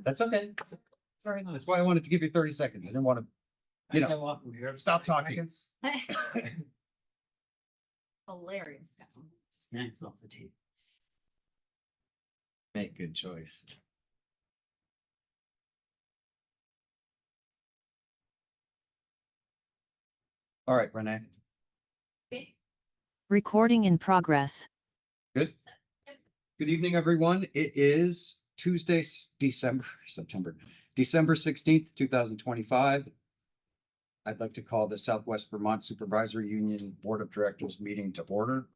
That's okay. Sorry. That's why I wanted to give you 30 seconds. I didn't want to, stop talking. Hilarious. Snacks off the table. Make good choice. All right, Renee. Recording in progress. Good. Good evening, everyone. It is Tuesday, December 16th, 2025. I'd like to call the Southwest Vermont Supervisory Union Board of Directors meeting to order.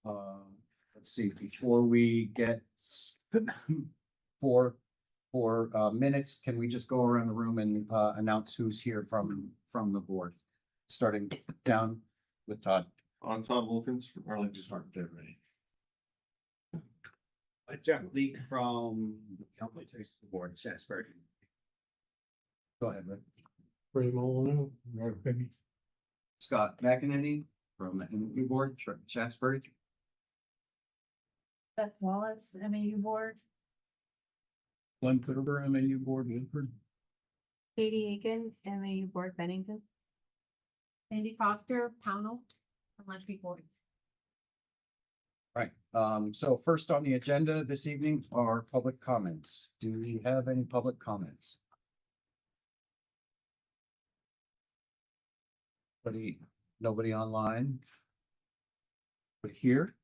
Let's see, before we get for minutes, can we just go around the room and announce who's here from the board? Starting down with Todd. On Todd Wilkins from Arlington Smart Everybody. Jeff Leak from the Company Taste Board, Shasbury. Go ahead, Rick. Pretty Molyneux, baby. Scott McEnany from the MAU Board, Shaftesbury. Beth Wallace, MAU board. Glenn Pitteber, MAU Board, Wilford. Katie Aiken, MAU board, Bennington. Sandy Foster, Pownell, Elementary board. Right, so first on the agenda this evening are public comments. Do we have any public comments? Nobody online? But here?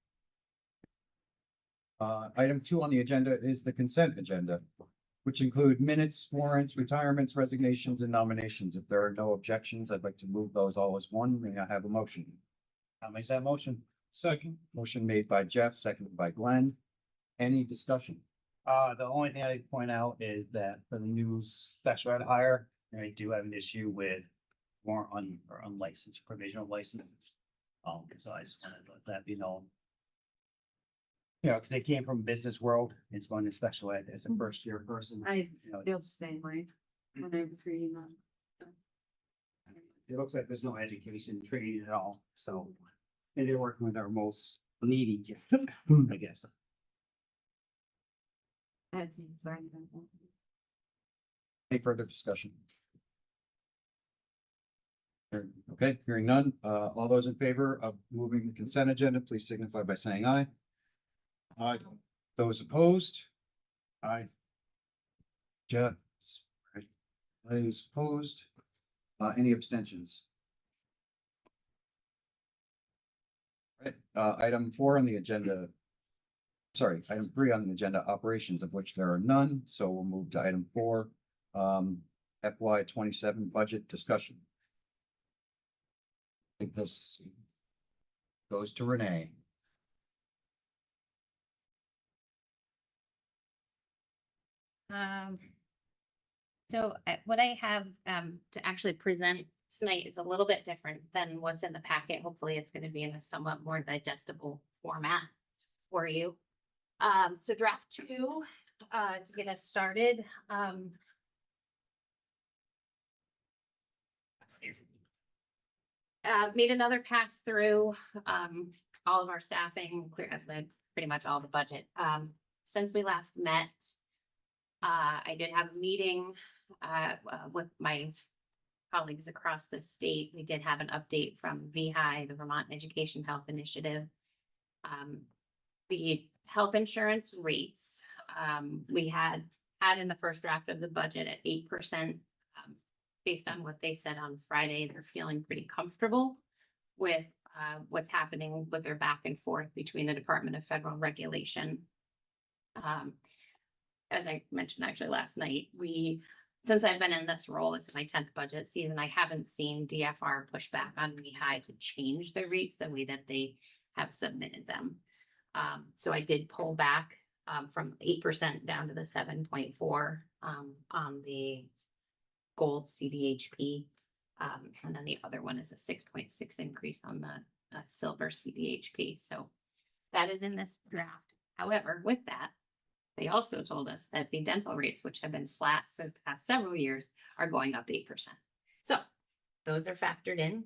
Item 2 on the agenda is the consent agenda, which include minutes, warrants, retirements, resignations, and nominations. If there are no objections, I'd like to move those all as one. May I have a motion? I'll make that motion. Second. Motion made by Jeff, seconded by Glenn. Any discussion? The only thing I'd point out is that for the new special ed hire, they do have an issue with warrant or unlicensed provisional license. So I just wanted to let that be known. You know, because they came from business world, it's going to special ed as a first year person. I You know, feel the same way when I was reading that. it looks like there's no education training at all, so. And they're working with our most needy, I guess. I had seen, sorry. Any further discussion? Okay, hearing none. All those in favor of moving the consent agenda, please signify by saying aye. Aye. Those opposed? Aye. Jeff. Aye is opposed. Any abstentions? Right, item 4 on the agenda. Sorry, item 3 on the agenda, operations, of which there are none. So we'll move to item 4, FY 27 budget discussion. I think this goes to Renee. So what I have to actually present tonight is a little bit different than what's in the packet. Hopefully it's going to be in a somewhat more digestible format for you. So draft 2, to get us started. Made another pass through all of our staffing, pretty much all the budget. Since we last met, I did have a meeting with my colleagues across the state. We did have an update from VHI, the Vermont Education Health Initiative. The health insurance rates, we had in the first draft of the budget at 8%. Based on what they said on Friday, they're feeling pretty comfortable with what's happening with their back and forth between the Department of Federal Regulation. As I mentioned actually last night, since I've been in this role, this is my 10th budget season, I haven't seen DFR push back on VHI to change their rates the way that they have submitted them. So I did pull back from 8% down to the 7.4 on the gold CDHP. And then the other one is a 6.6 increase on the silver CDHP. So that is in this draft. However, with that, they also told us that the dental rates, which have been flat for the past several years, are going up 8%. So those are factored in.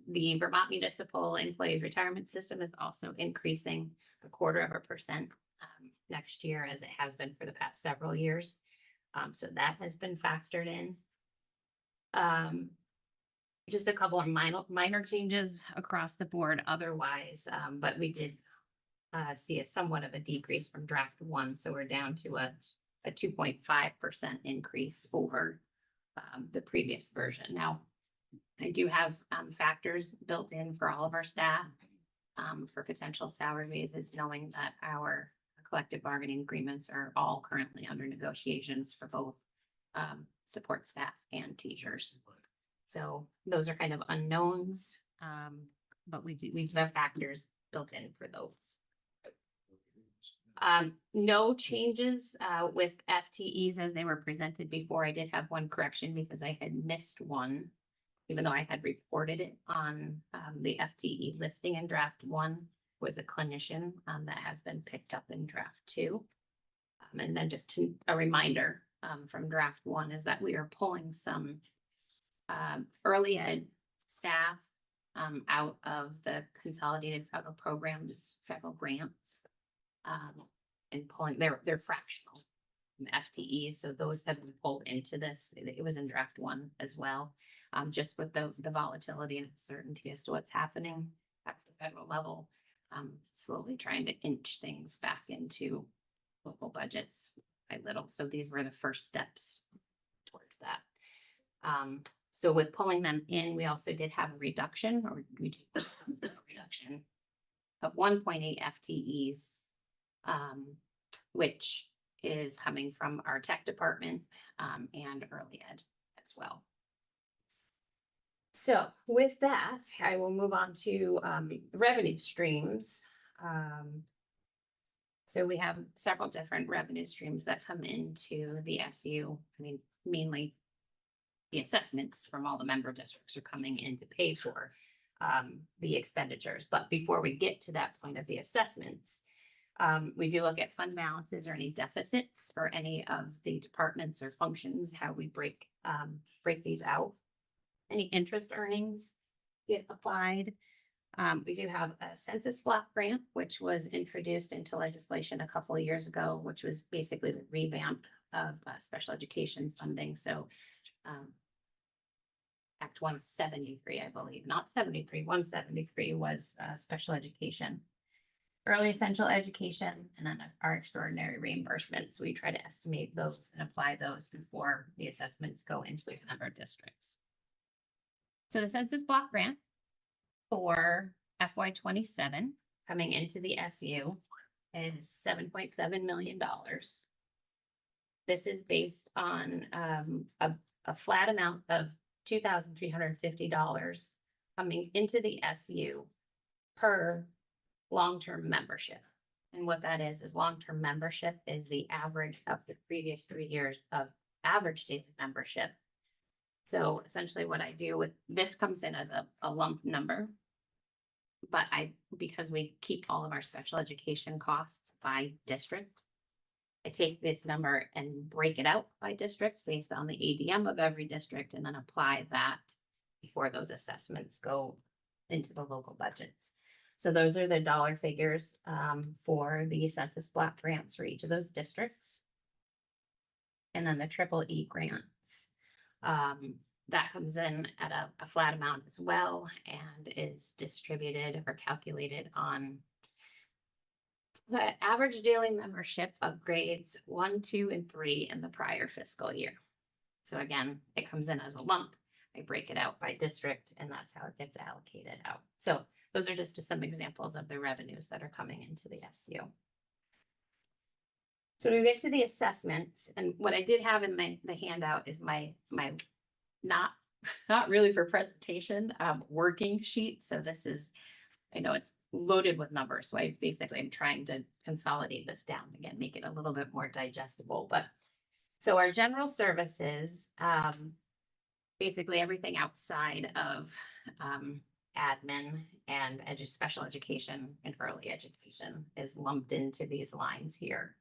The Vermont Municipal Employees Retirement System is also increasing 0.25%. next year as it has been for the past several years. So that has been factored in. Just a couple of minor changes across the board otherwise, but we did see a somewhat of a decrease from draft one, so we're down to a 2.5% increase over the previous version. Now, I do have factors built in for all of our staff for potential salary raises, knowing that our collective bargaining agreements are all currently under negotiations for both support staff and teachers. So those are kind of unknowns, but we do have factors built in for those. No changes with FTEs as they were presented before. I did have one correction because I had missed one, even though I had reported it on the FTE listing in draft one was a clinician that has been picked up in draft two. And then just a reminder from draft one is that we are pulling some early ed staff out of the consolidated federal programs, federal grants, and pulling, they're fractional FTEs, so those have been pulled into this. It was in draft one as well, just with the volatility and uncertainty as to what's happening at the federal level, slowly trying to inch things back into local budgets by little. So these were the first steps towards that. So with pulling them in, we also did have a reduction, or we did a reduction of 1.8 FTEs, which is coming from our tech department and early ed as well. So with that, I will move on to revenue streams. So we have several different revenue streams that come into the SU. I mean, mainly the assessments from all the member districts are coming in to pay for the expenditures. But before we get to that point of the assessments, we do look at fund balances or any deficits for any of the departments or functions, how we break these out. Any interest earnings get applied. We do have a census block grant, which was introduced into legislation a couple of years ago, which was basically the revamp of special education funding. So Act 173, I believe, not 73, 173 was special education, early essential education, and then our extraordinary reimbursements. We try to estimate those and apply those before the assessments go into the member districts. So the census block grant for FY27 coming into the SU is $7.7 million. This is based on a flat amount of $2,350 coming into the SU per long-term membership. And what that is long-term membership is the average of the previous 3 years of average daily membership. So essentially what I do with this comes in as a lump number, but because we keep all of our special education costs by district, I take this number and break it out by district based on the ADM of every district and then apply that before those assessments go into the local budgets. So those are the dollar figures for the census block grants for each of those districts. And then the EEE grants, that comes in at a flat amount as well and is distributed or calculated on the average daily membership of grades 1, 2, and 3 in the prior fiscal year. So again, it comes in as a lump. I break it out by district and that's how it gets allocated out. So those are just some examples of the revenues that are coming into the SU. So we get to the assessments, and what I did have in the handout is my not really for presentation, working sheet. So this is, I know it's loaded with numbers, so I basically am trying to consolidate this down again, make it a little bit more digestible. But so our general services, basically everything outside of admin and special education and early education is lumped into these lines here.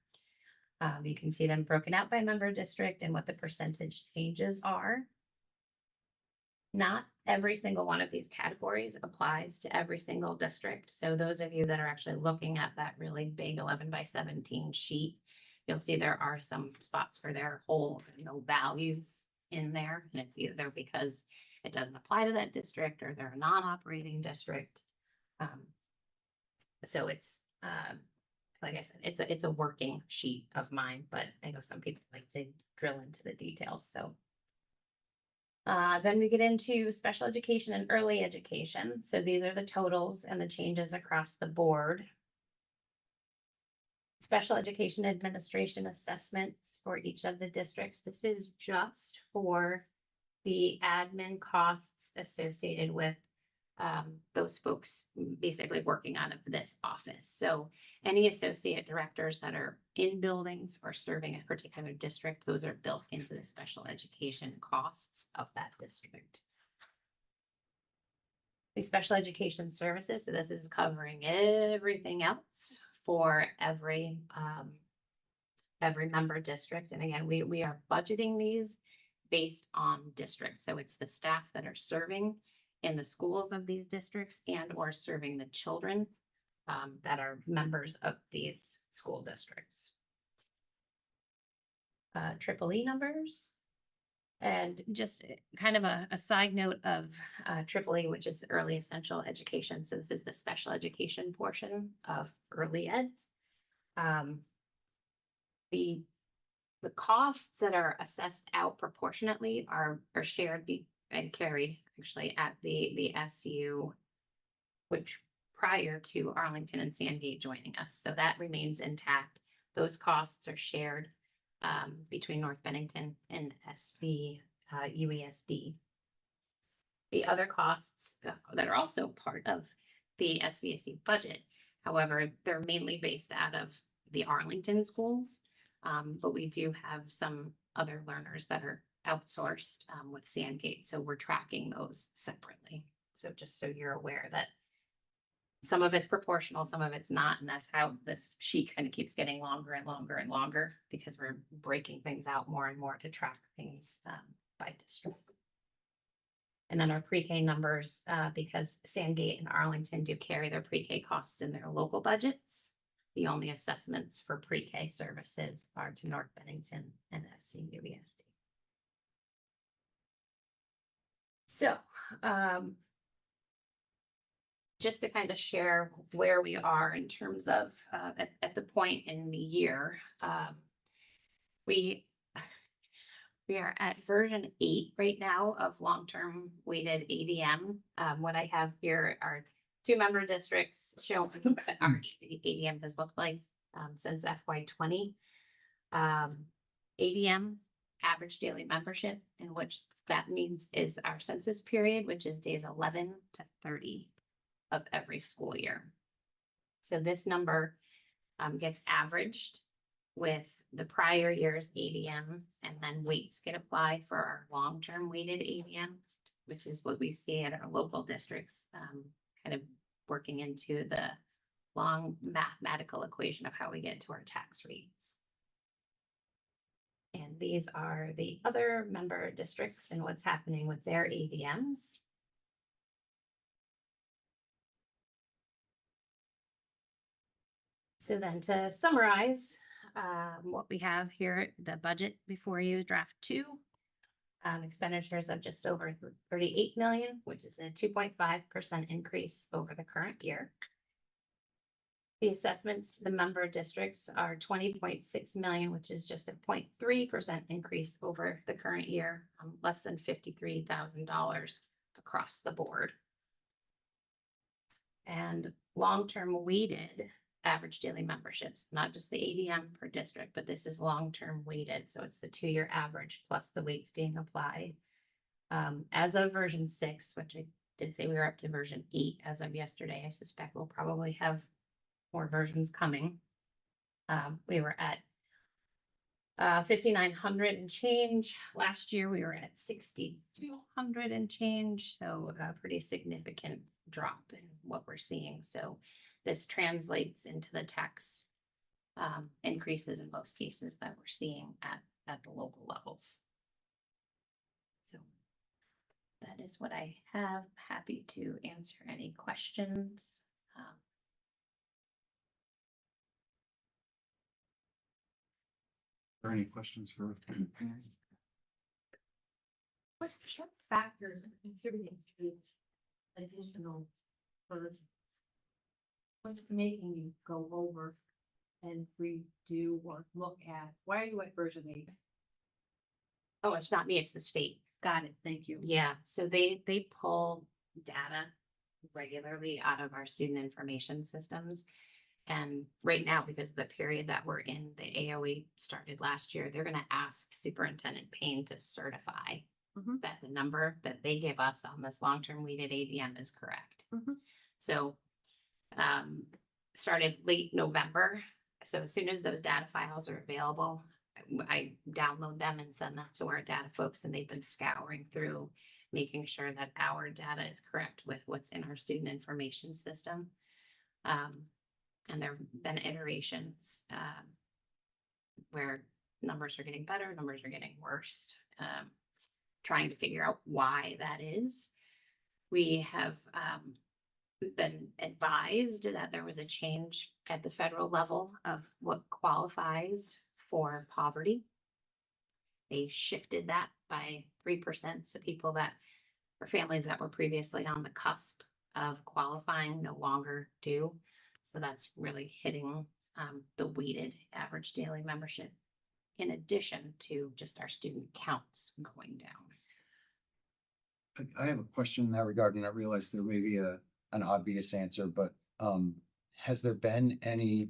You can see them broken out by member district and what the percentage changes are. Not every single one of these categories applies to every single district. So those of you that are actually looking at that really big 11 by 17 sheet, you'll see there are some spots where there are holes and no values in there. And it's either because it doesn't apply to that district or they're a non-operating district. So it's, like I said, it's a working sheet of mine, but I know some people like to drill into the details, so. Then we get into special education and early education. So these are the totals and the changes across the board. Special education administration assessments for each of the districts. This is just for the admin costs associated with those folks basically working out of this office. So any associate directors that are in buildings or serving a particular district, those are built into the special education costs of that district. The special education services, so this is covering everything else for every member district. And again, we are budgeting these based on districts. So it's the staff that are serving in the schools of these districts and or serving the children that are members of these school districts. Triple E numbers. And just kind of a side note of Triple E, which is early essential education. So this is the special education portion of early ed. The costs that are assessed out proportionately are shared and carried actually at the SU, which prior to Arlington and Sandgate joining us. So that remains intact. Those costs are shared between North Bennington and SVUESD. The other costs that are also part of the SVSU budget, however, they're mainly based out of the Arlington schools, but we do have some other learners that are outsourced with Sandgate, so we're tracking those separately. So just so you're aware that some of it's proportional, some of it's not, and that's how this sheet kind of keeps getting longer and longer and longer because we're breaking things out more and more to track things by district. And then our pre-K numbers, because Sandgate and Arlington do carry their pre-K costs in their local budgets. The only assessments for pre-K services are to North Bennington and SVUESD. So, just to kind of share where we are in terms of at the point in the year, we are at version 8 right now of long-term weighted ADM. What I have here are 2 member districts showing what our ADM has looked like since FY20. ADM, average daily membership, in which that means is our census period, which is days 11 to 30 of every school year. So this number gets averaged with the prior year's ADM, and then weights get applied for our long-term weighted ADM, which is what we see at our local districts, kind of working into the long mathematical equation of how we get to our tax rates. And these are the other member districts and what's happening with their ADMs. So then to summarize what we have here, the budget before you, draft 2, expenditures of just over 38 million, which is a 2.5% increase over the current year. The assessments to the member districts are 20.6 million, which is just a 0.3% increase over the current year, less than $53,000 across the board. And long-term weighted average daily memberships, not just the ADM per district, but this is long-term weighted. So it's the 2-year average plus the weights being applied. As of version 6, which I did say we were up to version 8 as of yesterday, I suspect we'll probably have more versions coming. We were at 5,900 and change. Last year we were at 6,200 and change. So a pretty significant drop in what we're seeing. So this translates into the tax increases in most cases that we're seeing at the local levels. So that that is what I have. Happy to answer any questions. Are there any questions for? What factors are contributing to additional burdens? What's making you go over and redo or look at, why are you at version 8? Oh, it's not me, it's the state. Got it, thank you. Yeah, so they pull data regularly out of our student information systems. And right now, because of the period that we're in, the AOE started last year, they're gonna ask Superintendent Payne to certify Mhm. that the number that they give us on this long-term weighted ADM is correct. Mhm. So, started late November. So as soon as those data files are available, I download them and send them to our data folks, and they've been scouring through, making sure that our data is correct with what's in our student information system. And there've been iterations, where numbers are getting better, numbers are getting worse, trying to figure out why that is. We have, been advised that there was a change at the federal level of what qualifies for poverty. They shifted that by 3%. So people that, or families that were previously on the cusp of qualifying no longer do. So that's really hitting the weighted average daily membership, in addition to just our student counts going down. I have a question in that regard, and I realize there may be an obvious answer, but has there been any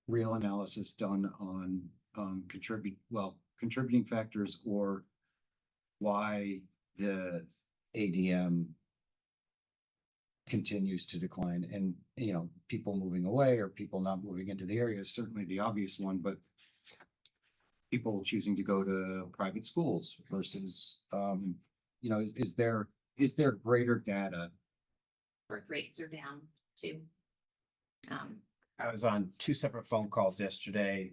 real analysis done on contributing factors, or why the ADM continues to decline? And, you know, people moving away or people not moving into the area is certainly the obvious one, but people choosing to go to private schools versus, you know, is there greater data? Birth rates are down too. I was on 2 separate phone calls yesterday.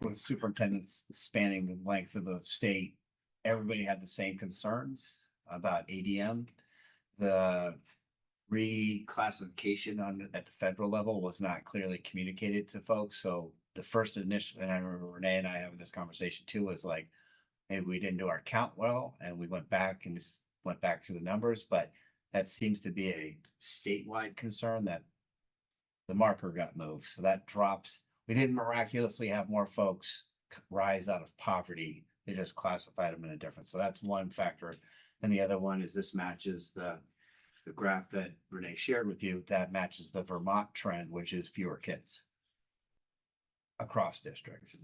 With superintendents spanning the length of the state. Everybody had the same concerns about ADM. The reclassification at the federal level was not clearly communicated to folks. So the first initial, and I remember Renee and I having this conversation too, was like, maybe we didn't do our count well, and we went back and just went back through the numbers, but that seems to be a statewide concern that the marker got moved. So that drops. We didn't miraculously have more folks rise out of poverty. They just classified them in a different. So that's one factor. And the other one is this matches the graph that Renee shared with you. That matches the Vermont trend, which is fewer kids across districts.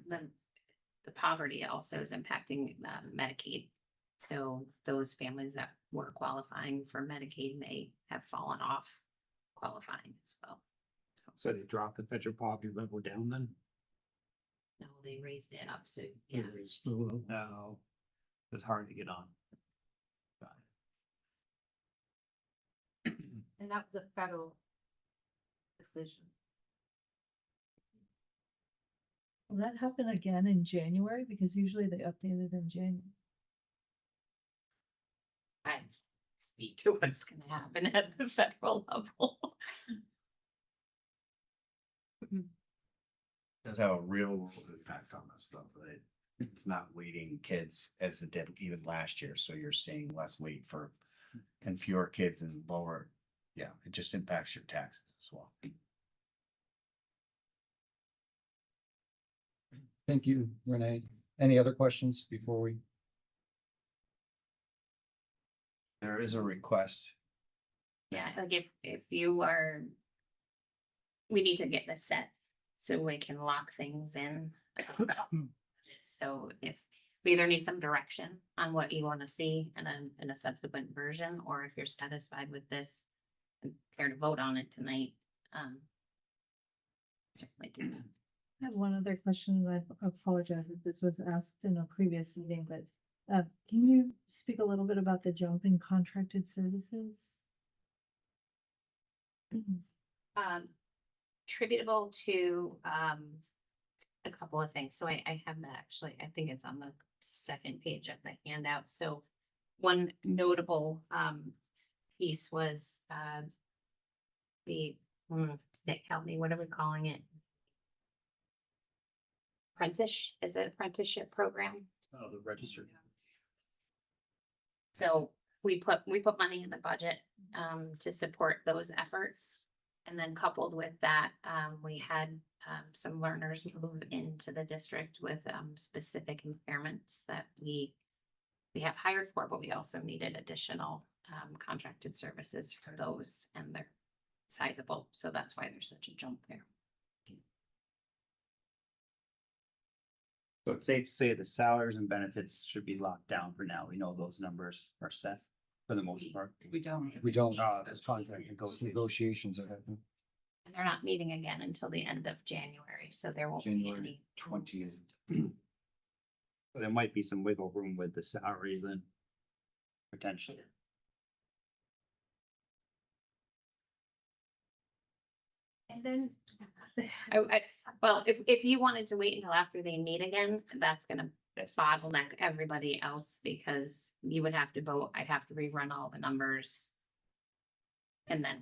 Then the poverty also is impacting Medicaid. So those families that were qualifying for Medicaid may have fallen off qualifying as well. So they dropped the federal poverty level down then? No, they raised it up, so yeah. No, it's hard to get on. And that was a federal decision. Will that happen again in January? Because usually they update it in January. I speak to what's gonna happen at the federal level. Does have a real world impact on this stuff, but it's not weighting kids as it did even last year. So you're seeing less weight for and fewer kids and lower. Yeah, it just impacts your taxes as well. Thank you, Renee. Any other questions before we? There is a request. Yeah, like if you are, we need to get this set so we can lock things in. So if we either need some direction on what you want to see in a subsequent version, or if you're satisfied with this and care to vote on it tonight, certainly do that. I have one other question. I apologize if this was asked in a previous meeting, but can you speak a little bit about the jump in contracted services? Attributable to a couple of things. So I have that actually, I think it's on the second page of the handout. So one notable piece was the, Nick, help me, what are we calling it? Is it apprenticeship program? Oh, the register. So we put money in the budget to support those efforts. And then coupled with that, we had some learners move into the district with specific impairments that we have hired for, but we also needed additional contracted services for those, and they're sizable, so that's why there's such a jump there. So it's safe to say the salaries and benefits should be locked down for now. We know those numbers are set for the most part. We don't. We don't, This contract negotiations are happening And they're not meeting again until the end of January, so there won't be January any. 20th. So there might be some wiggle room with the salaries then. Potentially. And then Well, if you wanted to wait until after they meet again, that's gonna bottleneck everybody else, because you would have to vote, I'd have to rerun all the numbers. And then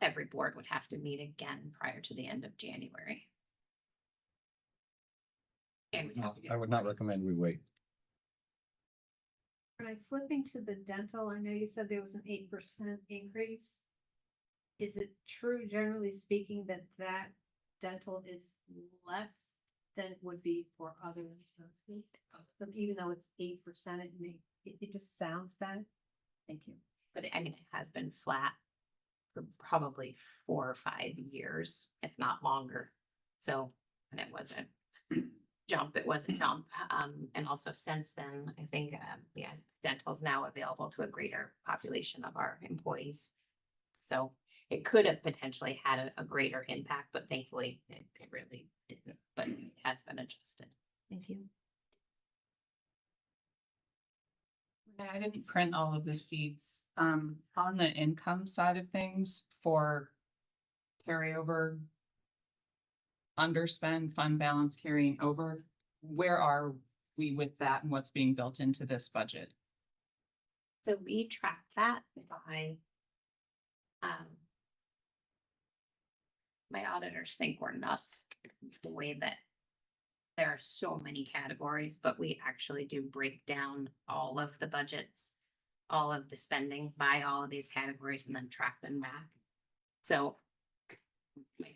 every board would have to meet again prior to the end of January. And we'd have to get I would not recommend we wait. Right, flipping to the dental, I know you said there was an 8% increase. Is it true, generally speaking, that dental is less than would be for other insurances? Even though it's 8%, it just sounds bad. Thank you. But I mean, it has been flat for probably 4 or 5 years, if not longer. So, and it wasn't jump, it was a jump. And also since then, I think, dental is now available to a greater population of our employees. So it could have potentially had a greater impact, but thankfully it really didn't, but it has been adjusted. Thank you. I didn't print all of the sheets. On the income side of things for carryover, underspend, fund balance carrying over, where are we with that and what's being built into this budget? So we track that by, my auditors think we're nuts, the way that there are so many categories, but we actually do break down all of the budgets, all of the spending by all of these categories, and then track them back. So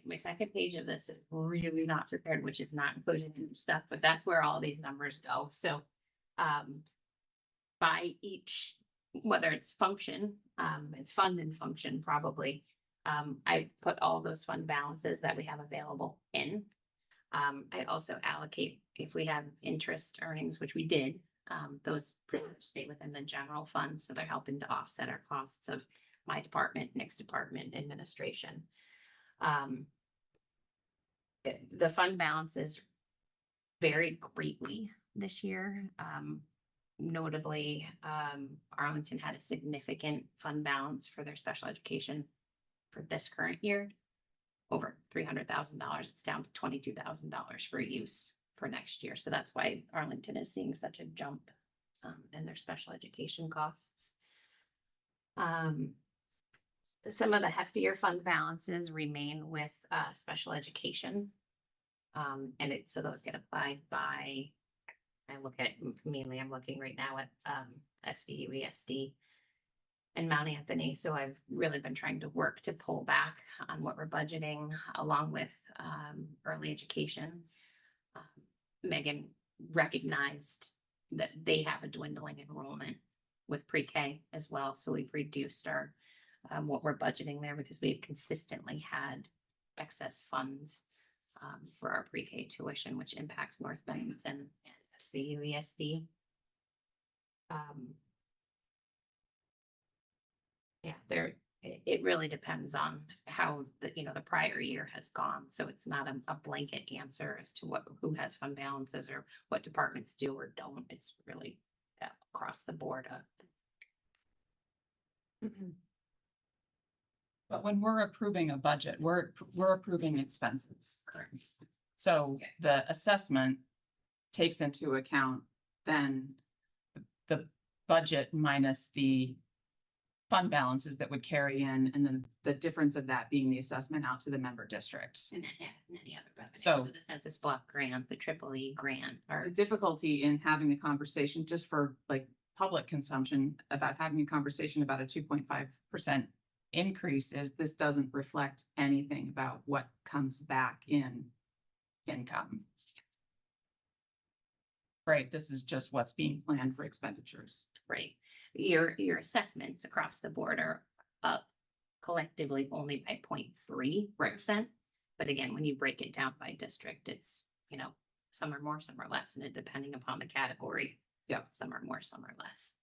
my second page of this is really not prepared, which is not included in the stuff, but that's where all these numbers go. So by each, whether it's function, it's fund and function probably, I put all those fund balances that we have available in. I also allocate, if we have interest earnings, which we did, those pretty much stay within the general fund, so they're helping to offset our costs of my department, next department, administration. The fund balances varied greatly this year. Notably, Arlington had a significant fund balance for their special education for this current year, over $300,000. It's down to $22,000 for use for next year. So that's why Arlington is seeing such a jump in their special education costs. Some of the heftier fund balances remain with special education. So those get applied by, I'm looking right now at SVU, ESD, and Mount Anthony. So I've really been trying to work to pull back on what we're budgeting, along with early education. Megan recognized that they have a dwindling enrollment with pre-K as well. So we've reduced our what we're budgeting there, because we've consistently had excess funds for our pre-K tuition, which impacts North Bennington and SVU ESD. It really depends on how the prior year has gone. So it's not a blanket answer as to who has fund balances or what departments do or don't. It's really across the board. But when we're approving a budget, we're approving expenses. Correct. So the assessment takes into account then the budget minus the fund balances that would carry in, and then the difference of that being the assessment out to the member districts. And then, yeah, and any other revenue. So- So the census block grant, the triple E grant, The or difficulty in having the conversation just for like public consumption about having a conversation about a 2.5% increase is this doesn't reflect anything about what comes back in income. Right, this is just what's being planned for expenditures. right, your assessments across the board are up collectively only by 0.3%. But again, when you break it down by district, it's, you know, some are more, some are less, and it depending upon the category. Yeah. Some are more, some are less.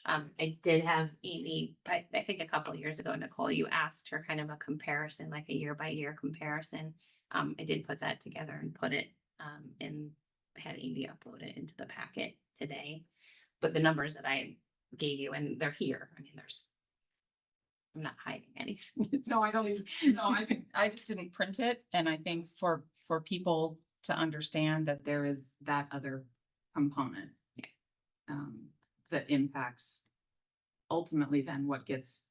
I did have Amy, I think a couple of years ago, Nicole, you asked her kind of a comparison, like a year by year comparison. I did put that together and put it, in, I had Amy upload it into the packet today. But the numbers that I gave you, and they're here, I mean, I'm not hiding anything. It's No, I just- don't, no, I just didn't print it, and I think for people to understand that there is that other component. That impacts ultimately then what gets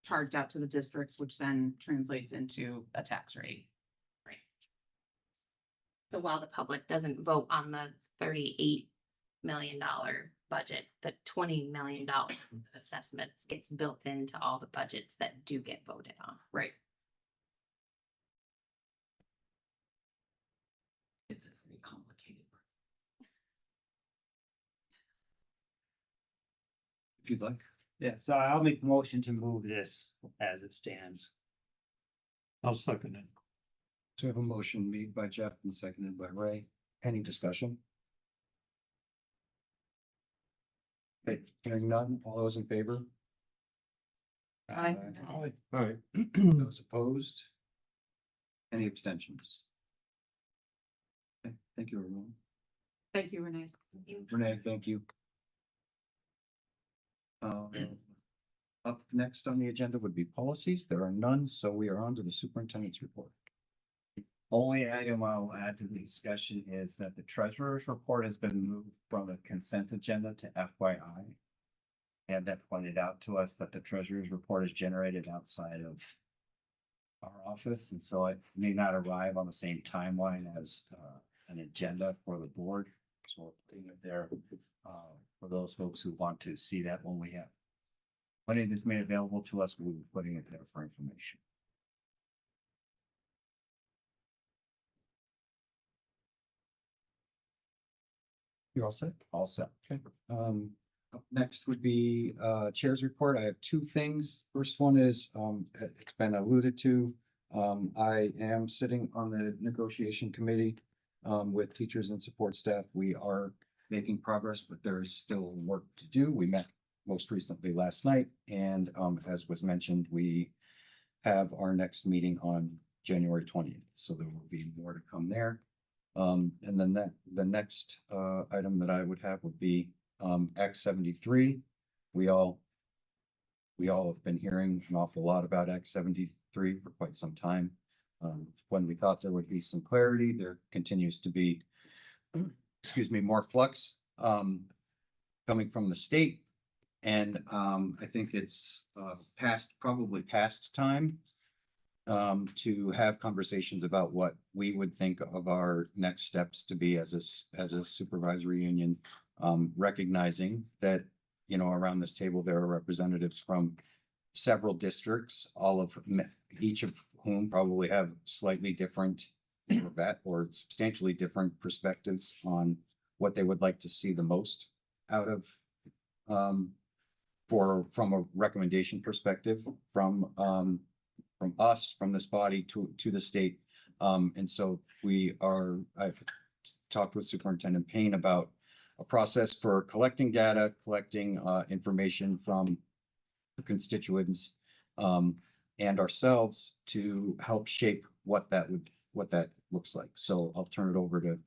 charged out to the districts, which then translates into a tax rate. So while the public doesn't vote on the $38 million budget, the $20 million assessments gets built into all the budgets that do get voted on. Right. It's a very complicated. If you'd like. Yeah, so I'll make the motion to move this as it stands. I'll second it. So we have a motion made by Jeff and seconded by Ray. Any discussion? Okay, hearing none, all those in favor? Aye. All right. Those opposed? Any abstentions? Okay, thank you, everyone. Thank you, Renee. Renee, thank you. Up next on the agenda would be policies. There are none, so we are on to the superintendent's report. Only item I'll add to the discussion is that the treasurer's report has been moved from the consent agenda to FYI. And that pointed out to us that the treasurer's report is generated outside of our office, and so it may not arrive on the same timeline as an agenda for the board. So we're putting it there for those folks who want to see that when it is made available to us, we'll be putting it there for information. You're all set? All set. Okay. Up next would be chair's report. I have two things. First one is, it's been alluded to. I am sitting on the negotiation committee with teachers and support staff. We are making progress, but there is still work to do. We met most recently last night, and as was mentioned, we have our next meeting on January 20th, so there will be more to come there. And then the next item that I would have would be X 73. We all have been hearing an awful lot about X 73 for quite some time. When we thought there would be some clarity, there continues to be, excuse me, more flux coming from the state. And I think it's probably past time to have conversations about what we would think of our next steps to be as a supervisory union, recognizing that, you know, around this table, there are representatives from several districts, each of whom probably have slightly different or substantially different perspectives on what they would like to see the most out of from a recommendation perspective from us, from this body to the state. And so I've talked with Superintendent Payne about a process for collecting data, collecting information from the constituents and ourselves to help shape what that looks like. So I'll turn it over to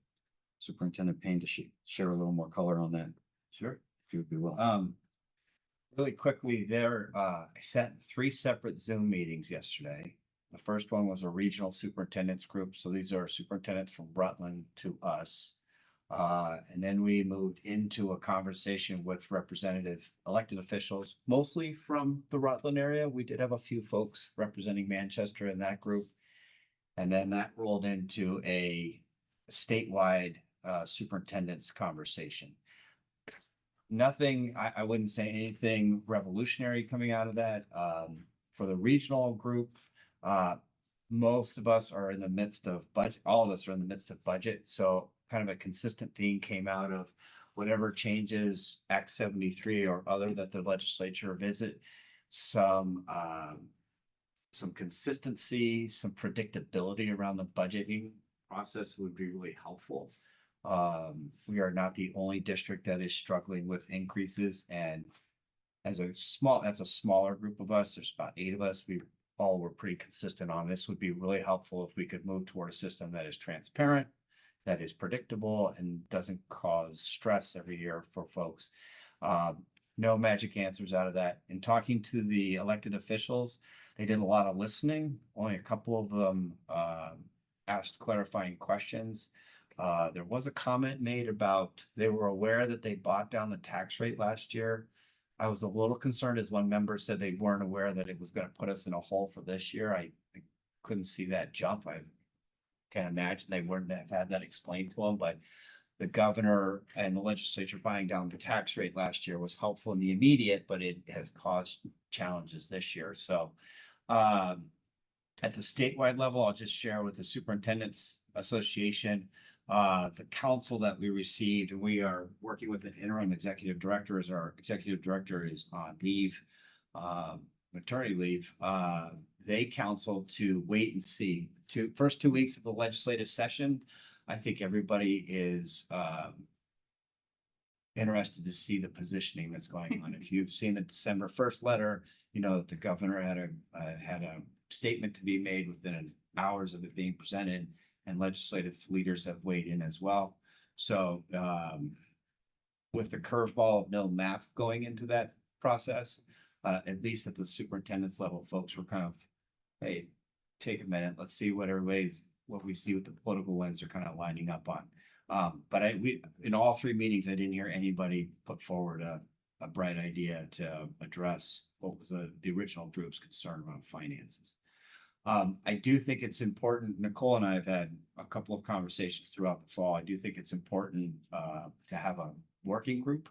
Superintendent Payne to share a little more color on that. Sure. If you would be willing. Really quickly there, I sat in 3 separate Zoom meetings yesterday The first one was a regional superintendents group. So these are superintendents from Rutland to us. And then we moved into a conversation with representative elected officials, mostly from the Rutland area. We did have a few folks representing Manchester in that group. And then that rolled into a statewide superintendent's conversation. Nothing, I wouldn't say anything revolutionary coming out of that. For the regional group, most of us are in the midst of budget, all of us are in the midst of budget. So kind of a consistent theme came out of whatever changes Act 73 or other that the legislature visit, some consistency, some predictability around the budgeting process would be really helpful. We are not the only district that is struggling with increases, and as a smaller group of us, there's about 8 of us, we all were pretty consistent on this. Would be really helpful if we could move toward a system that is transparent, that is predictable, and doesn't cause stress every year for folks. No magic answers out of that. In talking to the elected officials, they did a lot of listening. Only a couple of them asked clarifying questions. There was a comment made about they were aware that they bought down the tax rate last year. I was a little concerned as one member said they weren't aware that it was going to put us in a hole for this year. I couldn't see that jump. I can't imagine they wouldn't have had that explained to them, but the governor and the legislature buying down the tax rate last year was helpful in the immediate, but it has caused challenges this year. So at the statewide level, I'll just share with the Superintendent's Association, the council that we received, and we are working with an interim executive director as our executive director is on leave, maternity leave. They counseled to wait and see. First 2 weeks of the legislative session, I think everybody is interested to see the positioning that's going on. If you've seen the December 1st letter, you know that the governor had a statement to be made within hours of it being presented, and legislative leaders have weighed in as well. So with the curveball of no map going into that process, at least at the superintendent's level, folks were kind of, hey, take a minute, let's see what we see what the political winds are kind of lining up on. But in all 3 meetings, I didn't hear anybody put forward a bright idea to address what was the original group's concern around finances. I do think it's important, Nicole and I have had a couple of conversations throughout the fall. I do think it's important to have a working group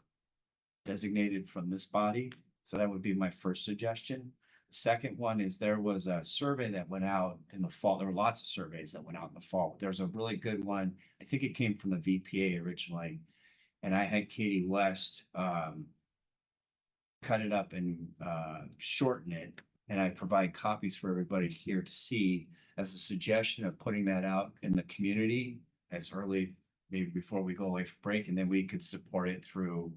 designated from this body. So that would be my first suggestion. The second one is there was a survey that went out in the fall. There were lots of surveys that went out in the fall. There's a really good one. I think it came from the VPA originally. And I had Katie West cut it up and shorten it. And I provide copies for everybody here to see as a suggestion of putting that out in the community as early, maybe before we go away for break. And then we could support it through,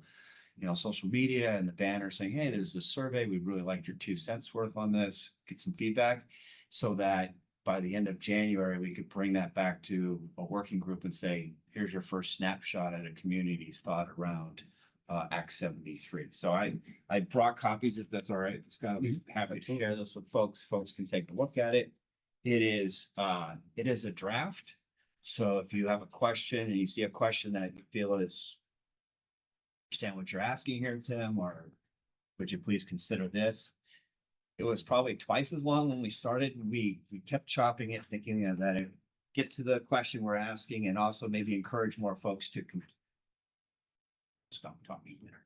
social media and the banner saying, hey, there's this survey. We'd really like your 2 cents worth on this, get some feedback so that by the end of January, we could bring that back to a working group and say, here's your first snapshot at a community's thought around Act 73. So I brought copies if that's all right. Scott, I'll be happy to share this with folks. Folks can take a look at it. It is a draft. So if you have a question and you see a question that you feel is understand what you're asking here, Tim, or would you please consider this? It was probably twice as long when we started, and we kept chopping it, thinking that it get to the question we're asking, and also maybe encourage more folks to stop talking there.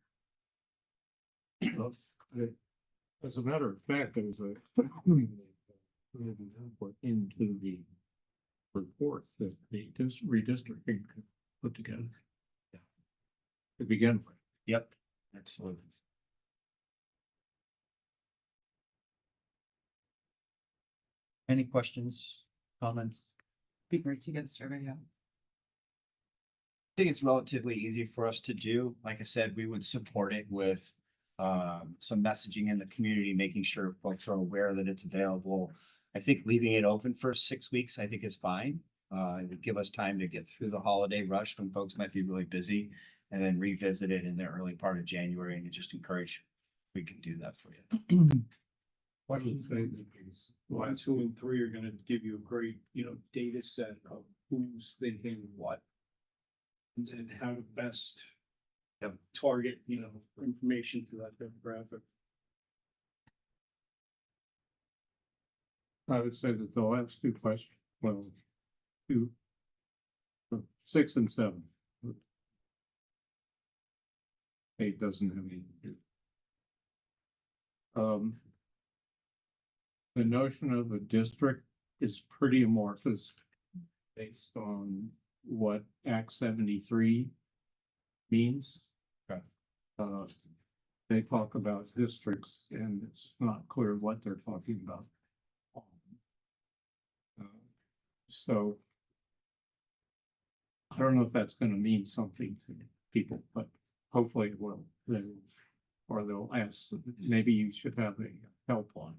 As a matter of fact, there was a input into the report that the redistricting put together. Yeah. To begin with. Yep, absolutely. Any questions, comments? Be great to get a survey out. I think it's relatively easy for us to do. Like I said, we would support it with some messaging in the community, making sure folks are aware that it's available. I think leaving it open for 6 weeks, I think is fine. It would give us time to get through the holiday rush when folks might be really busy, and then revisit it in the early part of January, and just encourage we can do that for you. I would say that these Line 2 and 3 are gonna give you a great, data set of who's thinking what. And then how to best target, information to that demographic. I would say that the last two questions, well, two, 6 and 7. 8 doesn't have any. The notion of a district is pretty amorphous based on what Act 73 means. Okay. They talk about districts and it's not clear what they're talking about. So I don't know if that's gonna mean something to people, but hopefully it will. Or they'll ask, maybe you should have a helpline.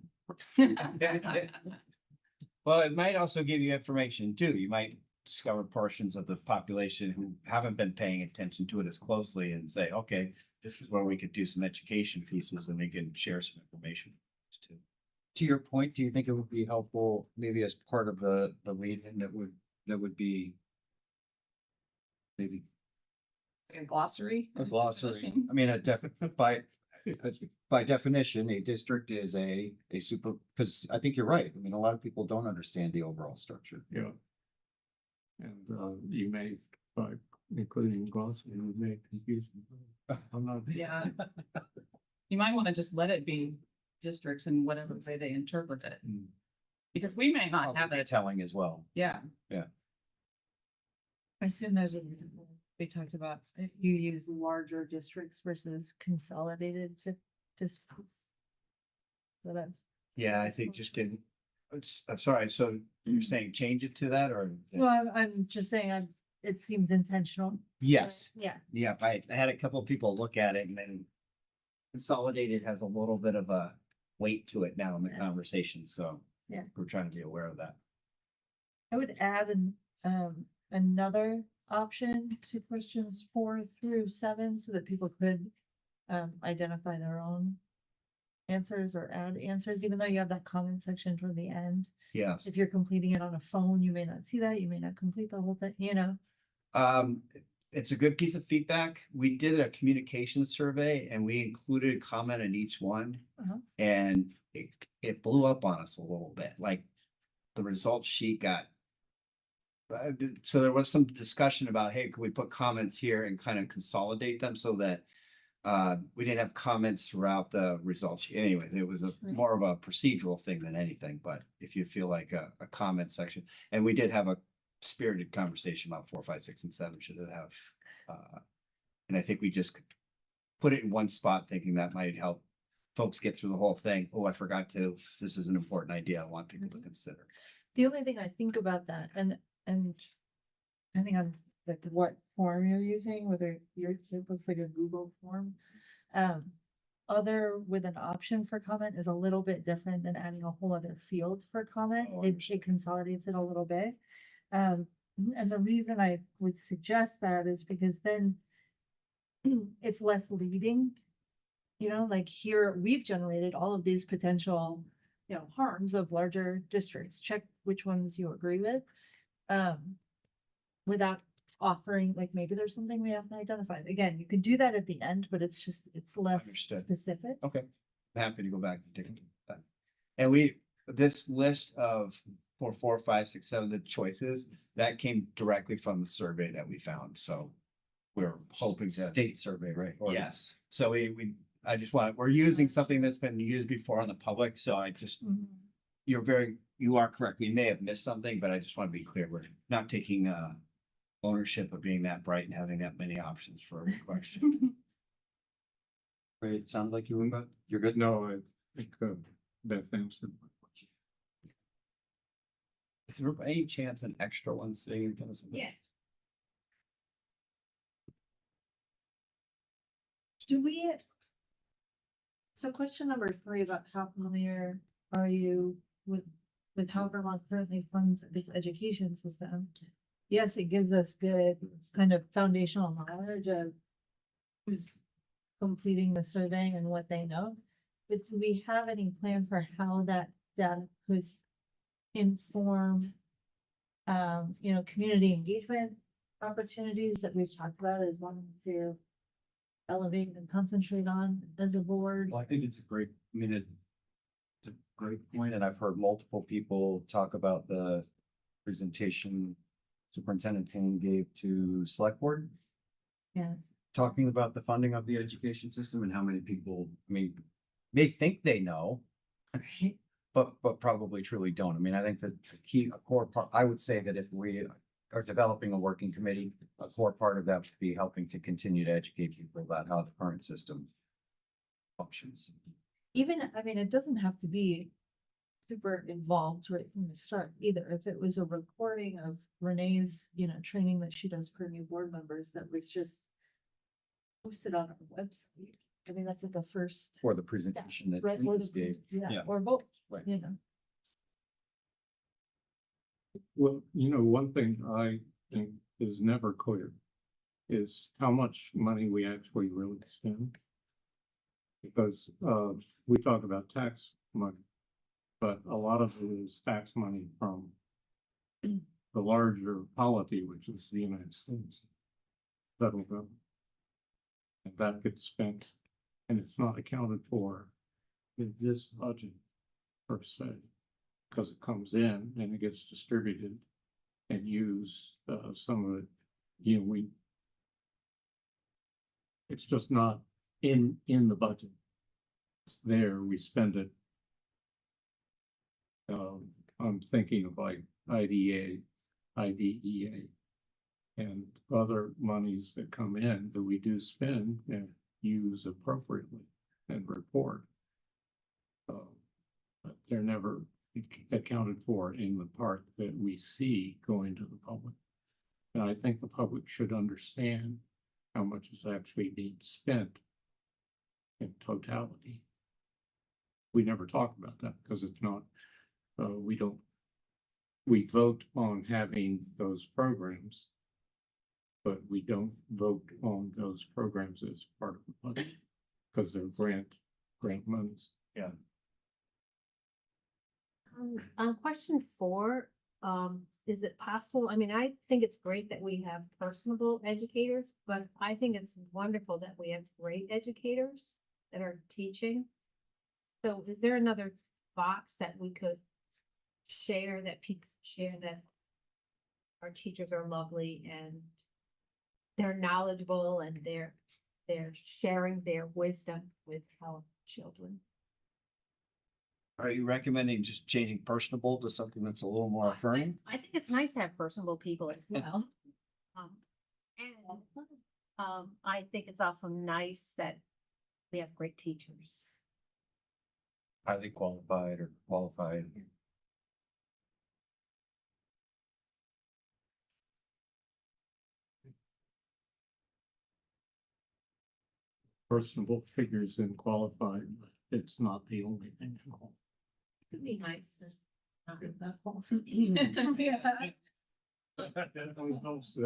Well, it might also give you information too. You might discover portions of the population who haven't been paying attention to it as closely and say, okay, this is where we could do some education pieces and we can share some information too. To your point, do you think it would be helpful, maybe as part of the lead-in that would be maybe A glossary? a glossary? I mean, by definition, a district is a super, because I think you're right. I mean, a lot of people don't understand the overall structure. Yeah. And you may, by including glossary, you may confuse them. I'm not. Yeah. You might want to just let it be districts in whatever way they interpret it. Mm. Because we may not have Probably it, telling as well. yeah. I assume there's a, we talked about, if you use larger districts versus consolidated districts. But Yeah, I think just didn't, I'm sorry, so you're saying change it to that or? well, I'm just saying, it seems intentional. Yes. Yeah. Yeah, I had a couple of people look at it and then consolidated has a little bit of a weight to it now in the Yeah. conversation, so. Yeah. We're trying to be aware of that. I would add another option to questions 4 through 7 so that people could identify their own answers or add answers, even though you have that comment section toward the end. Yes. If you're completing it on a phone, you may not see that. You may not complete the whole thing, It's a good piece of feedback. We did a communication survey and we included a comment in each one. Uh-huh. And it blew up on us a little bit, like the results sheet got. So there was some discussion about, hey, could we put comments here and kind of consolidate them so that we didn't have comments throughout the results. Anyways, it was more of a procedural thing than anything, but if you feel like a comment section, and we did have a spirited conversation about 4, 5, 6, and 7 should it have. And I think we just put it in one spot thinking that might help folks get through the whole thing. Oh, I forgot to, this is an important idea I want people to consider. The only thing I think about that, and depending on like what form you're using, whether it looks like a Google form, other with an option for comment is a little bit different than adding a whole other field for comment. Oh, It consolidates it a little bit. And the reason I would suggest that is because then it's less leading. Like here, we've generated all of these potential, harms of larger districts. Check which ones you agree with. Without offering, like maybe there's something we haven't identified. Again, you could do that at the end, but it's less Understood. specific. Okay, I'm happy to go back and take a look at that. And this list of 4, 4, 5, 6, 7, the choices, that came directly from the survey that we found, so we're hoping to. State survey, right? Or- Yes, so we're using something that's been used before on the public, so I just, you are correct, we may have missed something, but I just want to be clear, we're not taking ownership of being that bright and having that many options for every question. Right, it sounds like you were good. You're good? No, I think that answered my question. Is there any chance an extra one sitting in front of somebody? Yes. So question number 3 about how familiar are you with how Vermont currently funds its education system? Yes, it gives us good kind of foundational knowledge of who's completing the survey and what they know. But do we have any plan for how that data could inform, community engagement opportunities that we've talked about as one to elevate and concentrate on as a board? Well, I think it's a great, it's a great point, and I've heard multiple people talk about the presentation Superintendent Payne gave to Select Board, Yes. talking about the funding of the education system and how many people, may think they know, Right. but probably truly don't. I mean, I think that a core part, I would say that if we are developing a working committee, a core part of that would be helping to continue to educate people about how the current system functions. Even, it doesn't have to be super involved right from the start either. If it was a recording of Renee's, training that she does for new board members that was just posted on our website. That's like a first. Or the presentation that Right, you or just gave. yeah, Yeah. or both, Right. Well, one thing I think is never clear is how much money we actually really spend. Because, we talk about tax money, but a lot of it is tax money from the larger polity, which is the United States federal government. And that gets spent, and it's not accounted for in this budget per se, because it comes in and it gets distributed and used, some of it, it's just not in the budget. It's there, we spend it. I'm thinking of like IDEA, and other monies that come in that we do spend and use appropriately and report. But they're never accounted for in the part that we see going to the public. And I think the public should understand how much is actually being spent in totality. We never talk about that because it's not, we vote on having those programs, but we don't vote on those programs as part of the budget because they're grant monies. Yeah. On question 4, is it possible, I think it's great that we have personable educators, but I think it's wonderful that we have great educators that are teaching. So is there another box that we could share that people share that our teachers are lovely and they're knowledgeable and they're sharing their wisdom with our children? Are you recommending just changing personable to something that's a little more affirming? I think it's nice to have personable people as well. And I think it's also nice that we have great teachers. Highly qualified or qualified. Personable figures in qualified, but it's not the only thing at all. It'd be nice. Not that Definitely helps,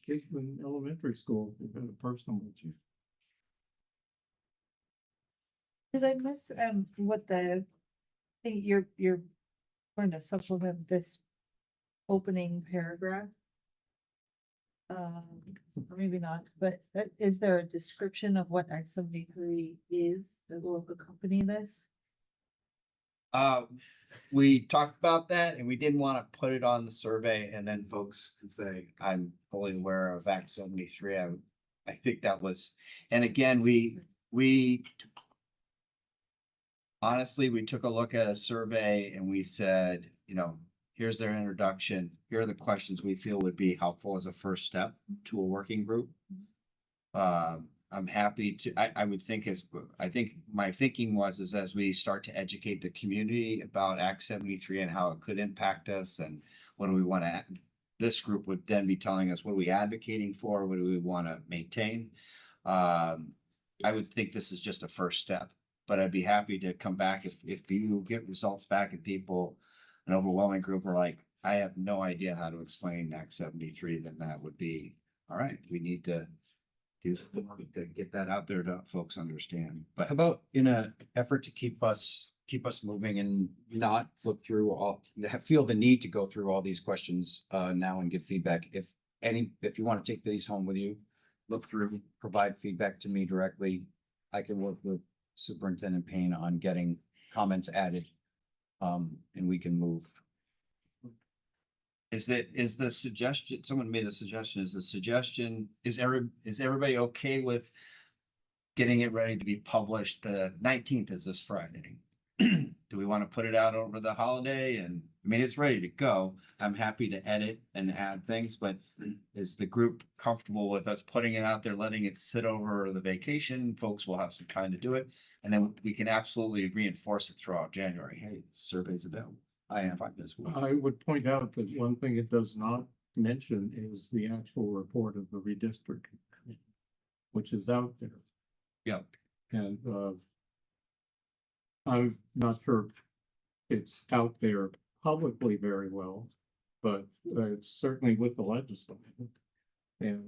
kids in elementary school, they've got a personable chief. Did I miss, what the, thing you're going to supplement this opening paragraph? Or maybe not, but is there a description of what Act 73 is that will accompany this? We talked about that and we didn't want to put it on the survey and then folks can say, I'm fully aware of Act 73. I think that was, and again, we honestly, we took a look at a survey and we said, here's their introduction. Here are the questions we feel would be helpful as a first step to a working group. I'm happy to, I would think I think my thinking is as we start to educate the community about Act 73 and how it could impact us and what do we want to, this group would then be telling us, what are we advocating for? What do we want to maintain? I would think this is just a first step, but I'd be happy to come back if you get results back and people, an overwhelming group are like, I have no idea how to explain Act 73, then that would be, all right, we need to do some work to get that out there to folks understand. But But how about in a effort to keep us moving and not look through feel the need to go through all these questions now and give feedback. If you want to take these home with you, look through, provide feedback to me directly. I can work with Superintendent Payne on getting comments added. And we can move. is the suggestion, someone made a suggestion, is everybody okay with getting it ready to be published? The 19th is this Friday. Do we want to put it out over the holiday? And I mean, it's ready to go. I'm happy to edit and add things, but is the group comfortable with us putting it out there, letting it sit over the vacation? Folks will have some time to do it. And then we can absolutely reinforce it throughout January. Hey, the survey's available. I am fine this week. I would point out that one thing it does not mention is the actual report of the redistricting committee, which is out there. Yep. And, I'm not sure it's out there publicly very well, but it's certainly with the legislature. And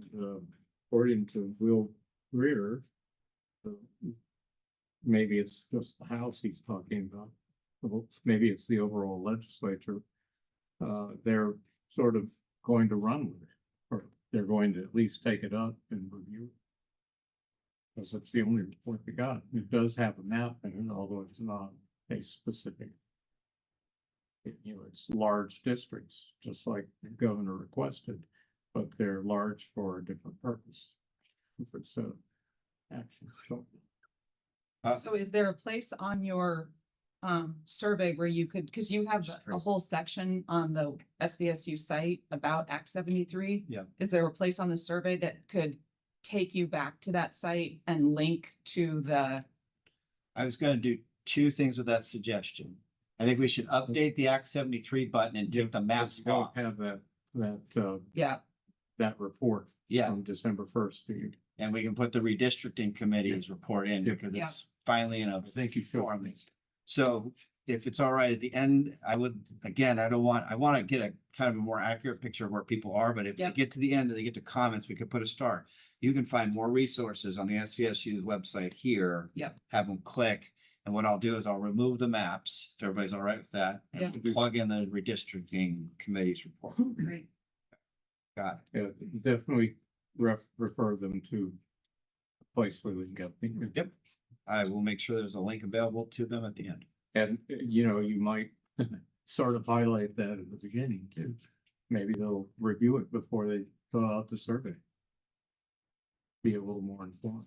according to Will Greer, maybe it's just the House he's talking about. Well, maybe it's the overall legislature. They're sort of going to run with it, or they're going to at least take it up and review it. Because it's the only report we got. It does have a map in it, although it's not a specific. It's large districts, just like the governor requested, but they're large for a different purpose. Different set of actions. So is there a place on your survey where you could, because you have a whole section on the SVSU site about Act 73? Yeah. Is there a place on the survey that could take you back to that site and link to the? I was gonna do two things with that suggestion. I think we should update the Act 73 button and take the maps Don't off. have that, Yeah, that report Yeah, on December 1st, do you? and we can put the redistricting committee's report in Yeah. because Yeah. it's finally in a I think you should. form. So if it's all right at the end, I would, again, I want to get a kind of a more accurate picture of where people are, but if they Yep. get to the end and they get to comments, we could put a star. You can find more resources on the SVSU's website here. Yep. Have them click, and what I'll do is I'll remove the maps, if everybody's all right with that. And plug in the redistricting committee's report. great. Got Yeah, definitely refer them to a place where we can get them. it. Yep. I will make sure there's a link available to them at the end. And, you might sort of highlight that at the beginning too. Maybe they'll review it before they fill out the survey. Be a little more informed.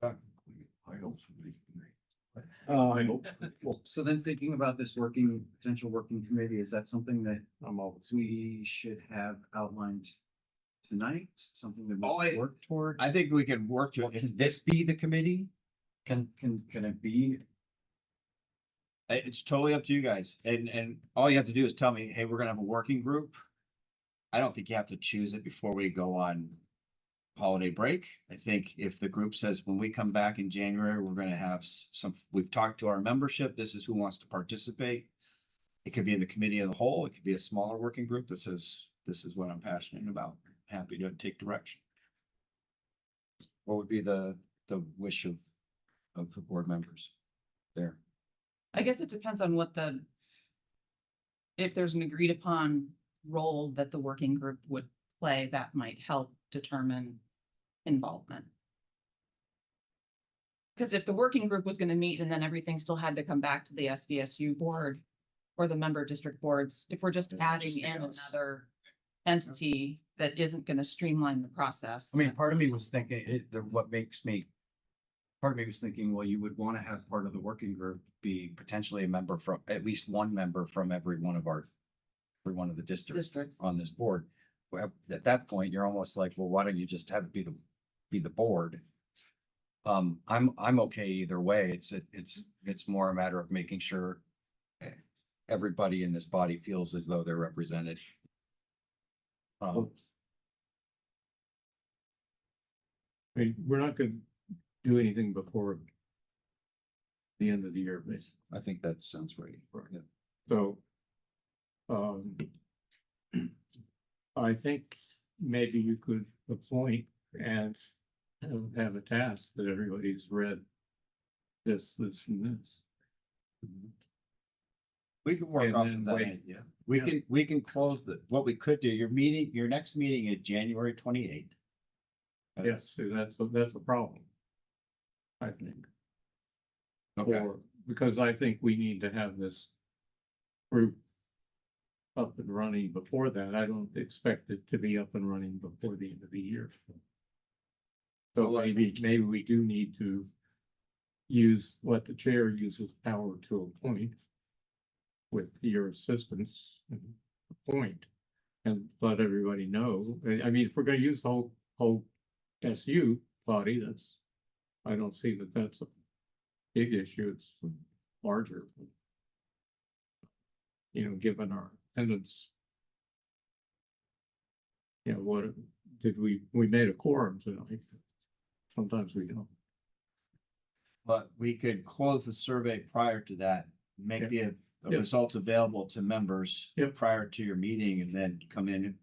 I hope Well, so then thinking about this potential working committee, is that something that we should have outlined tonight? Something that Oh, we should work toward? I think we can work to it. Can this be the committee? Can it be? It's totally up to you guys. And all you have to do is tell me, hey, we're gonna have a working group. I don't think you have to choose it before we go on holiday break. I think if the group says, when we come back in January, we're gonna have we've talked to our membership, this is who wants to participate. It could be in the committee of the whole, it could be a smaller working group that says, this is what I'm passionate about. Happy to take direction. What would be the wish of the board members there? I guess it depends on if there's an agreed upon role that the working group would play, that might help determine involvement. Because if the working group was gonna meet and then everything still had to come back to the SVSU board or the member district boards, if we're just adding in another entity that isn't gonna streamline the process. I mean, part of me was thinking, part of me was thinking, well, you would want to have part of the working group be potentially a member from, at least one member from every one of the districts on this board. Well, at that point, you're almost like, well, why don't you just have it be the board? I'm okay either way. It's more a matter of making sure everybody in this body feels as though they're represented. I mean, we're not gonna do anything before the end of the year, basically. I think that sounds right. Yeah. So, I think maybe you could appoint and have a task that everybody's read this, and this. We can work And off then of that wait. idea. Yeah. We can close what we could do, your next meeting is January 28th. Yes, so that's a problem. I think. Okay, Because I think we need to have this group up and running before that. I don't expect it to be up and running before the end of the year. So Well, maybe we do need to use what the chair uses power to appoint with your assistance and appoint and let everybody know. I mean, if we're gonna use the whole SU body, I don't see that that's a big issue. It's larger. You know, given our attendance. You know, what did we made a quorum tonight? Sometimes we don't. but we could close the survey prior to that, make the Yeah. results available to members Yeah. prior to your meeting and then come in,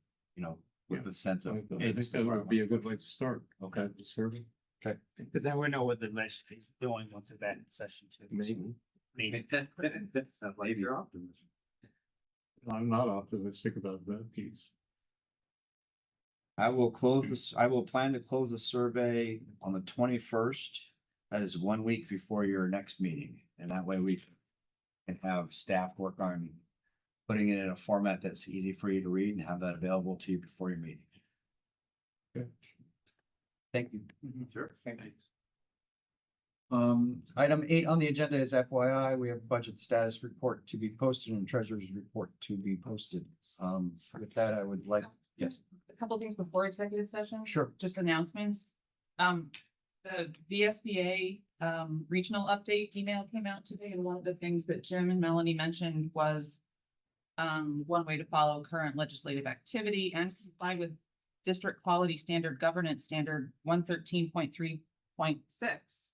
with Yeah. a sense I of. think hey, this is that where I would be a want good to way to start. Okay. The survey. Because then we know what the legislature is doing once it's back in session too. Maybe. Maybe. Sounds like you're optimistic. I'm not optimistic about that piece. I will plan to close the survey on the 21st. That is 1 week before your next meeting, and that way we can have staff work on putting it in a format that's easy for you to read and have that available to you before your meeting. Okay. Thank you. Sure. Item 8 on the agenda is FYI. We have budget status report to be posted and treasurer's report to be posted. With that, I would like, yes, A couple things before executive session. sure. Just announcements. The VSBA, regional update email came out today, and one of the things that Jim and Melanie mentioned was one way to follow current legislative activity and comply with district quality standard governance standard 113.3.6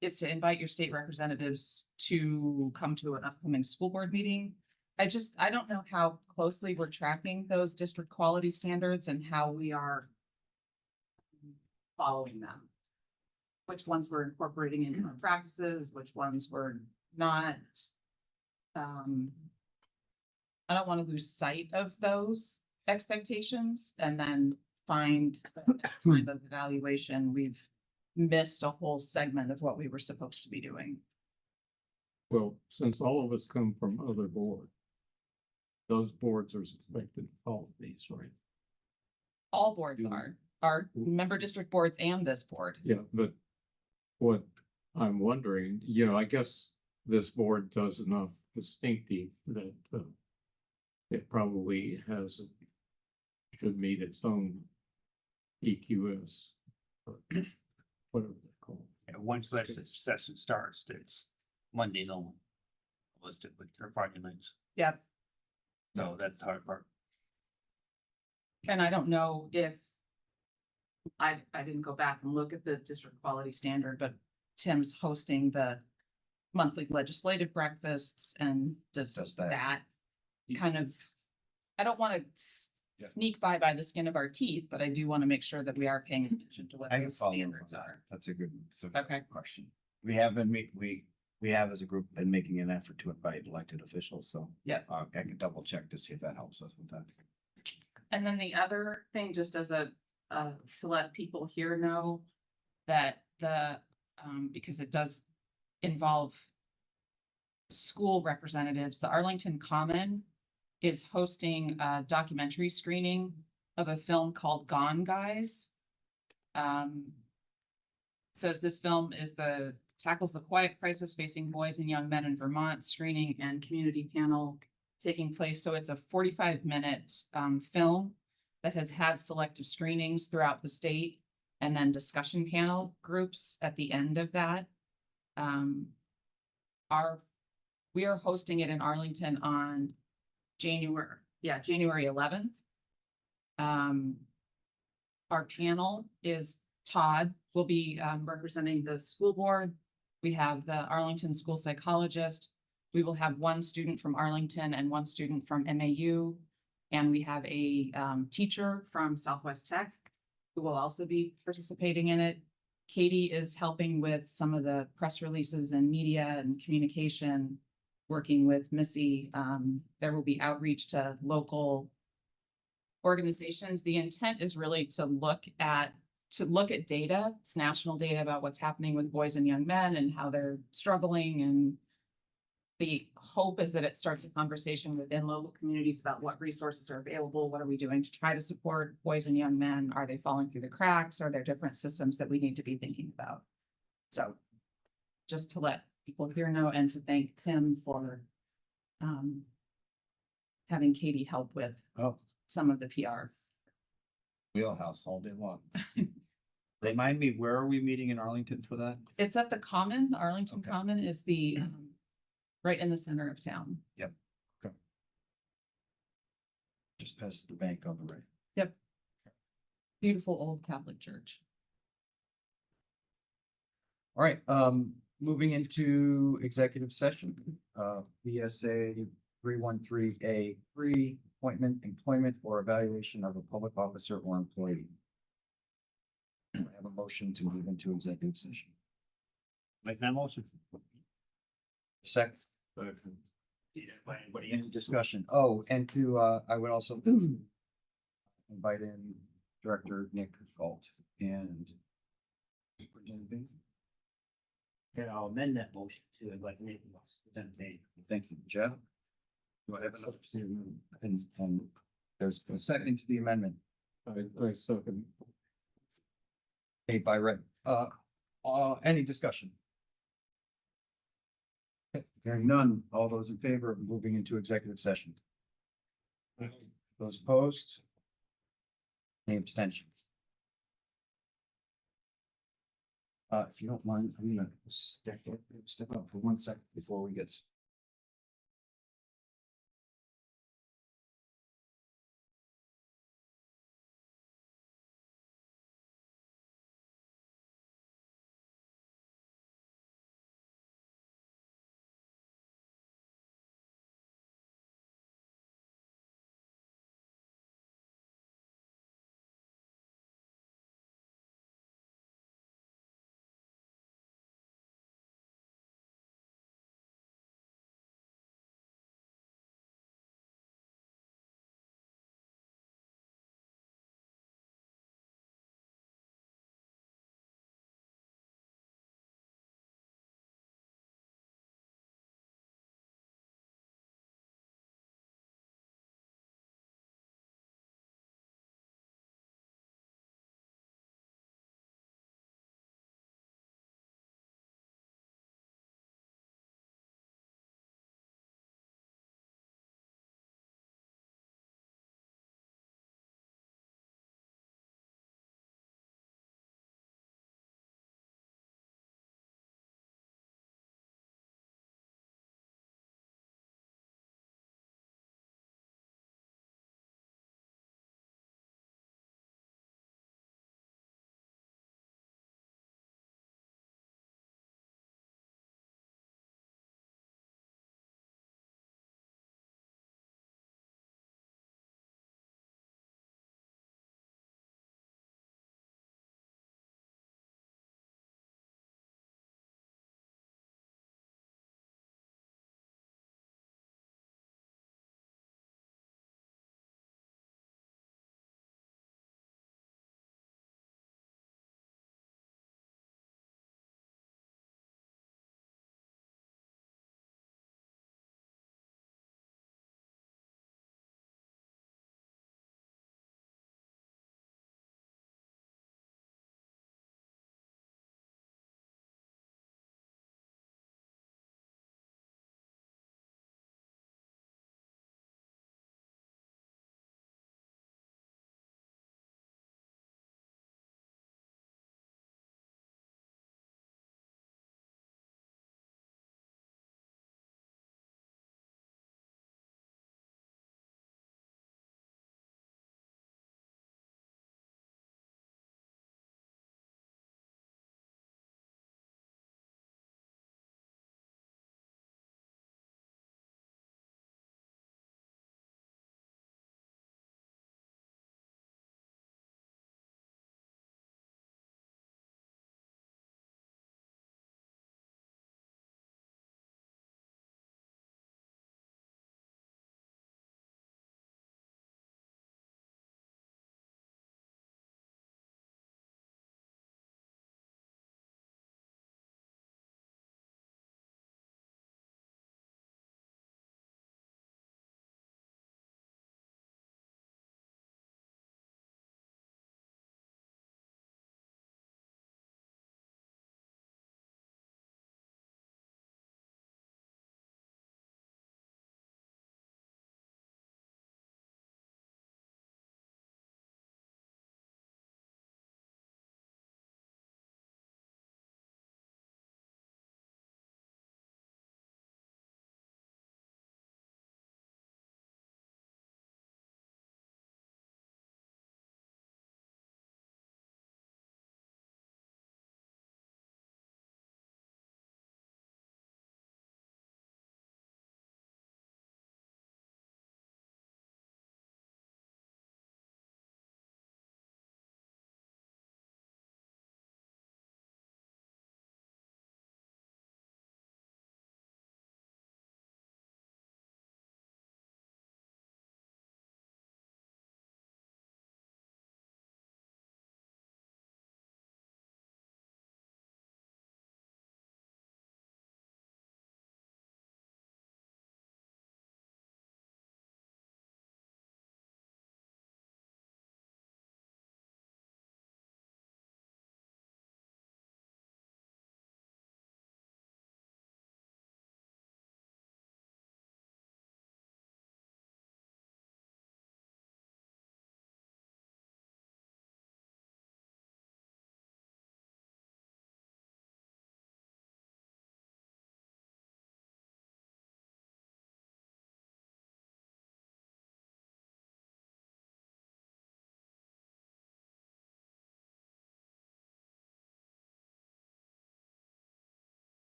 is to invite your state representatives to come to an upcoming school board meeting. I don't know how closely we're tracking those district quality standards and how we are following them. Which ones we're incorporating into our practices, which ones we're not. I don't want to lose sight of those expectations and then find at the time of evaluation, we've missed a whole segment of what we were supposed to be doing. Well, since all of us come from other boards, those boards are expected to follow these, right? All boards are, our member district boards and this board. Yeah, but what I'm wondering, I guess this board does enough distinctive that it probably should meet its own EQS. Or whatever they're called. Once legislative session starts, it's Mondays only. Realistically, or Friday nights. Yep. So that's the hard part. And I don't know if I didn't go back and look at the district quality standard, but Tim's hosting the monthly legislative breakfasts and does Does that. that kind of, I don't want to Yeah. sneak by the skin of our teeth, but I do want to make sure that we are paying attention to what I can those follow up on standards that. are. That's a good Okay. question. We have been, we have as a group been making an effort to invite elected officials, so. Yep. I can double check to see if that helps us with that. And then the other thing, just as to let people here know that because it does involve school representatives, the Arlington Common is hosting a documentary screening of a film called Gone Guys. Says this film tackles the quiet crisis facing boys and young men in Vermont. Screening and community panel taking place. So it's a 45-minute film that has had selective screenings throughout the state and then discussion panel groups at the end of that. We are hosting it in Arlington on January 11th. Our panel is Todd will be representing the school board. We have the Arlington school psychologist. We will have one student from Arlington and one student from MAU. And we have a teacher from Southwest Tech who will also be participating in it. Katie is helping with some of the press releases and media and communication, working with Missy. There will be outreach to local organizations. The intent is really to look at data. It's national data about what's happening with boys and young men and how they're struggling. And the hope is that it starts a conversation within local communities about what resources are available. What are we doing to try to support boys and young men? Are they falling through the cracks? Are there different systems that we need to be thinking about? So just to let people here know and to thank Tim for having Katie help with Oh, some of the PR. wheelhouse all day long. Remind me, where are we meeting in Arlington for that? It's at the Common. The Arlington Okay. Common is the right in the center of town. Just past the bank on the right. Yep. Beautiful old Catholic church. All right, moving into executive session, BSA 313A3, appointment, employment, or evaluation of a public officer or employee. I have a motion to move into executive session. Make that motion. Second. Any discussion? Oh, and to, I would also invite in Director Nick Galt and Superintendent Bing. Okay, I'll amend that motion to like Nathan was. Thank you, Jeff. Do I have an and there's a second to the amendment I second. made by Red. Any discussion? Okay, hearing none. All those in favor of moving into executive session? Those opposed? Any abstentions? If you don't mind, I'm gonna step up for 1 second before we get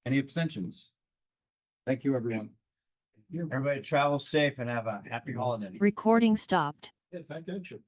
Any abstentions? Thank you, everyone. Everybody travel safe and have a happy holiday. Recording stopped. Yeah, I got you.